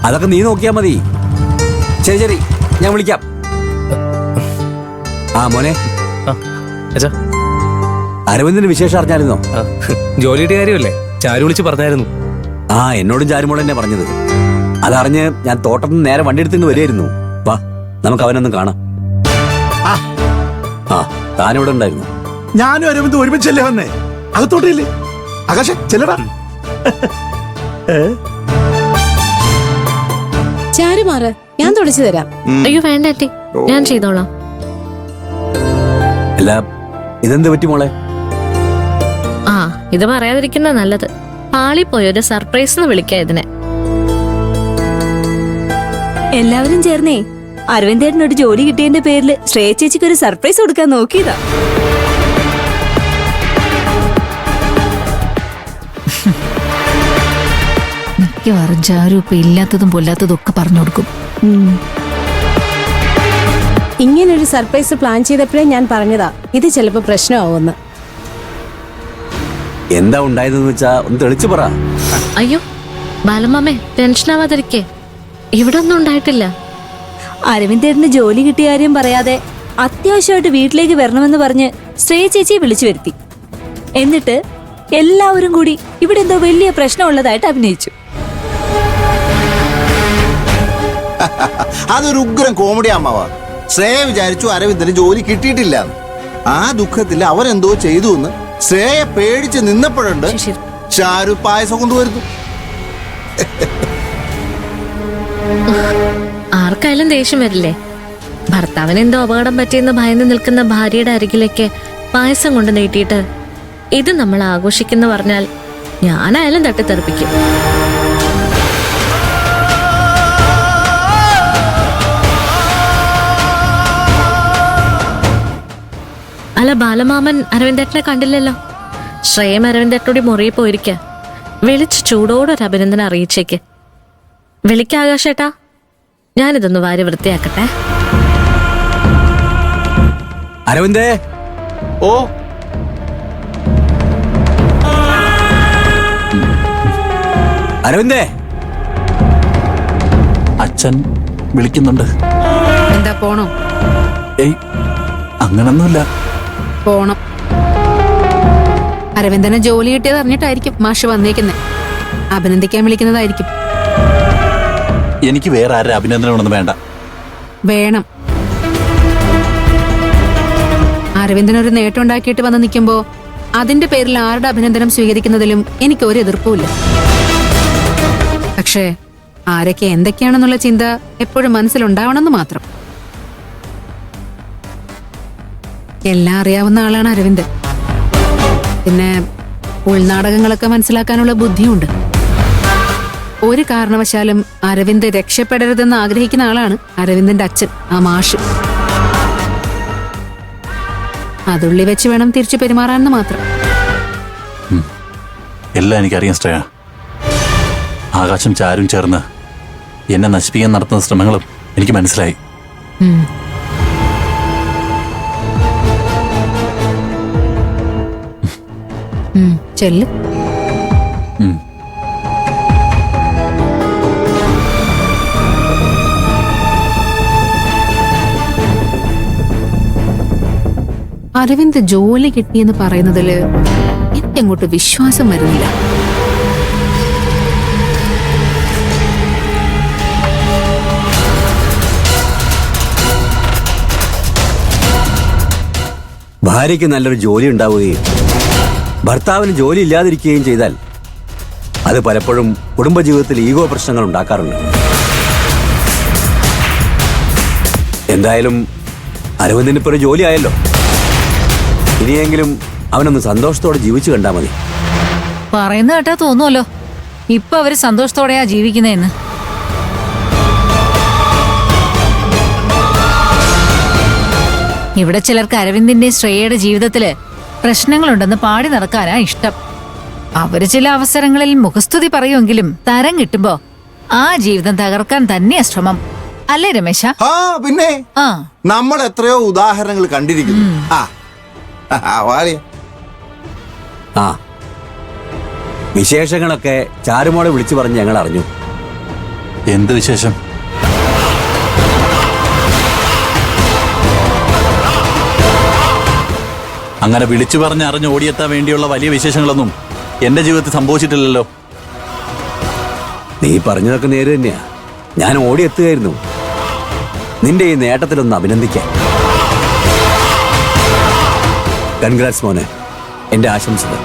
അതൊക്കെ നീ നോക്കിയാ മതി. ശരി ശരി, ഞാൻ വിളിക്കാം. ആ മോനെ, അരവിന്ദിന്റെ വിശേഷം അറിഞ്ഞായിരുന്നോ? ജോലിയുടെ കാര്യമല്ലേ, ചാരു വിളിച്ച് പറഞ്ഞായിരുന്നു. ആ, എന്നോടും ചാരുമോൾ തന്നെ പറഞ്ഞത്. അതറിഞ്ഞ് ഞാൻ തോട്ടത്തിൽ നിന്ന് നേരെ വണ്ടി എടുത്തിട്ട് വരികയായിരുന്നു. വാ, നമുക്ക് അവനൊന്നും കാണാം. ആ, താനിവിടെ ഉണ്ടായിരുന്നു. ഞാനും അരവിന്ദ് ഒരുമിച്ചല്ലേ വന്നേ. അകത്തോട്ടില്ലേ ആകാശ, ചെല്ലടാ. ചാരുമാറ്, ഞാൻ തുടച്ചു തരാം. അയ്യോ വേണ്ട ആന്റി, ഞാൻ ചെയ്തോളാം. അല്ല, ഇതെന്ത് പറ്റി മോളെ? ആ, ഇത് പറയാതിരിക്കുന്ന നല്ലത്. പാളിപ്പോയി ഒരു സർപ്രൈസ് വിളിക്കാ ഇതിനെ. എല്ലാവരും ചേർന്നേ അരവിന്ദേട്ടനൊരു ജോലി കിട്ടിയതിന്റെ പേരില് ശ്രേയ ചേച്ചിക്ക് ഒരു സർപ്രൈസ് കൊടുക്കാൻ നോക്കിയതാ. മിക്കവാറും ചാരു ഇപ്പൊ ഇല്ലാത്തതും പൊല്ലാത്തതും ഒക്കെ പറഞ്ഞു കൊടുക്കും. ഇങ്ങനൊരു സർപ്രൈസ് പ്ലാൻ ചെയ്തപ്പോഴേ ഞാൻ പറഞ്ഞതാ ഇത് ചിലപ്പോ പ്രശ്നമാവുമെന്ന്. എന്താ ഉണ്ടായതെന്ന് വെച്ചാ ഒന്ന് തെളിച്ചു പറ. അയ്യോ ബാലമാമേ, ടെൻഷൻ ആവാതിരിക്കേ. ഇവിടെ ഒന്നും ഉണ്ടായിട്ടില്ല. അരവിന്ദേട്ടന് ജോലി കിട്ടിയ കാര്യം പറയാതെ അത്യാവശ്യമായിട്ട് വീട്ടിലേക്ക് വരണമെന്ന് പറഞ്ഞ് ശ്രേയ ചേച്ചിയെ വിളിച്ചു വരുത്തി. എന്നിട്ട് എല്ലാവരും കൂടി ഇവിടെ എന്തോ വലിയ പ്രശ്നമുള്ളതായിട്ട് അഭിനയിച്ചു. അതൊരു ഉഗ്രം കോമഡി അമ്മാവാ. ശ്രേയ വിചാരിച്ചു അരവിന്ദന് ജോലി കിട്ടിയിട്ടില്ല. ആ ദുഃഖത്തിൽ അവരെന്തോ ചെയ്തു എന്ന് ശ്രേയ പേടിച്ച് നിന്നപ്പോഴുണ്ട് ചാരു പായസം കൊണ്ടുവരുന്നു. ആർക്കായാലും ദേഷ്യം വരില്ലേ? ഭർത്താവിന് എന്തോ അപകടം പറ്റിയെന്ന് ഭയന്ന് നിൽക്കുന്ന ഭാര്യയുടെ അരികിലേക്ക് പായസം കൊണ്ട് നീട്ടിയിട്ട് ഇത് നമ്മൾ ആഘോഷിക്കുന്ന പറഞ്ഞാൽ ഞാനായാലും തട്ടിത്തെറിപ്പിക്കും. അല്ല, ബാലമാമൻ അരവിന്ദേട്ടനെ കണ്ടില്ലല്ലോ. ശ്രേയം അരവിന്ദേട്ടനോട് മുറിയിൽ പോയിരിക്ക. വിളിച്ച് ചൂടോടൊരു അഭിനന്ദനം അറിയിച്ചേക്ക്. വിളിക്കാകാശേട്ടാ, ഞാനിതൊന്ന് വാരി വൃത്തിയാക്കട്ടെ. അരവിന്ദേ. ഓ, അരവിന്ദേ. അച്ഛൻ വിളിക്കുന്നുണ്ട്. എന്താ പോണോ? ഏയ്, അങ്ങനൊന്നുമില്ല. പോണം. അരവിന്ദനെ ജോലി കിട്ടിയത് അറിഞ്ഞിട്ടായിരിക്കും മാഷ് വന്നേക്കുന്നേ. അഭിനന്ദിക്കാൻ വിളിക്കുന്നതായിരിക്കും. എനിക്ക് വേറെ ആരുടെ അഭിനന്ദനമൊന്നും വേണ്ട. വേണം. അരവിന്ദനൊരു നേട്ടം ഉണ്ടാക്കിയിട്ട് വന്ന് നിൽക്കുമ്പോ അതിന്റെ പേരിൽ ആരുടെ അഭിനന്ദനം സ്വീകരിക്കുന്നതിലും എനിക്ക് ഒരു എതിർപ്പുമില്ല. പക്ഷേ ആരൊക്കെ എന്തൊക്കെയാണെന്നുള്ള ചിന്ത എപ്പോഴും മനസ്സിലുണ്ടാവണമെന്ന് മാത്രം. എല്ലാം അറിയാവുന്ന ആളാണ് അരവിന്ദ്. പിന്നെ ഉൾനാടകങ്ങളൊക്കെ മനസ്സിലാക്കാനുള്ള ബുദ്ധിയുണ്ട്. ഒരു കാരണവശാലും അരവിന്ദ് രക്ഷപ്പെടരുതെന്ന് ആഗ്രഹിക്കുന്ന ആളാണ് അരവിന്ദിന്റെ അച്ഛൻ, ആ മാഷ്. അതുള്ളി വെച്ച് വേണം തിരിച്ചു പെരുമാറാനെന്ന് മാത്രം. എല്ലാം എനിക്കറിയാം ശ്രേയ. ആകാശം ചാരും ചേർന്ന് എന്നെ നശിപ്പിക്കാൻ നടത്തുന്ന ശ്രമങ്ങളും എനിക്ക് മനസ്സിലായി. ചെല്ല്. അരവിന്ദ് ജോലി കിട്ടിയെന്ന് പറയുന്നതില് എനിക്കങ്ങോട്ട് വിശ്വാസം വരുന്നില്ല. ഭാര്യയ്ക്ക് നല്ലൊരു ജോലി ഉണ്ടാവുകയും ഭർത്താവിന് ജോലി ഇല്ലാതിരിക്കുകയും ചെയ്താൽ അത് പലപ്പോഴും കുടുംബജീവിതത്തിൽ ഈഗോ പ്രശ്നങ്ങൾ ഉണ്ടാക്കാറുണ്ട്. എന്തായാലും അരവിന്ദിനിപ്പോ ഒരു ജോലി ആയല്ലോ. ഇനിയെങ്കിലും അവനൊന്ന് സന്തോഷത്തോടെ ജീവിച്ചു കണ്ടാ മതി. പറയുന്ന കേട്ടാ തോന്നുമല്ലോ ഇപ്പൊ അവര് സന്തോഷത്തോടെയാ ജീവിക്കുന്നതെന്ന്. ഇവിടെ ചിലർക്ക് അരവിന്ദിന്റെ ശ്രേയയുടെ ജീവിതത്തില് പ്രശ്നങ്ങളുണ്ടെന്ന് പാടി നടക്കാനാ ഇഷ്ടം. അവര് ചില അവസരങ്ങളിൽ മുഖസ്തുതി പറയുമെങ്കിലും തരം കിട്ടുമ്പോ ആ ജീവിതം തകർക്കാൻ തന്നെയാ ശ്രമം. അല്ലേ രമേശ? ആ പിന്നെ ആ, നമ്മൾ എത്രയോ ഉദാഹരണങ്ങൾ കണ്ടിരിക്കുന്നു. ആ, വിശേഷങ്ങളൊക്കെ ചാരുമോളെ വിളിച്ചു പറഞ്ഞ് ഞങ്ങൾ അറിഞ്ഞു. എന്ത് വിശേഷം? അങ്ങനെ വിളിച്ചു പറഞ്ഞ് അറിഞ്ഞ് ഓടിയെത്താൻ വേണ്ടിയുള്ള വലിയ വിശേഷങ്ങളൊന്നും എന്റെ ജീവിതത്തിൽ സംഭവിച്ചിട്ടില്ലല്ലോ. നീ പറഞ്ഞതൊക്കെ നേര് തന്നെയാ. ഞാൻ ഓടിയെത്തുകയായിരുന്നു നിന്റെ ഈ നേട്ടത്തിലൊന്ന് അഭിനന്ദിക്കാൻ. കൺഗ്രാറ്റ്സ് മോനെ, എന്റെ ആശംസകൾ.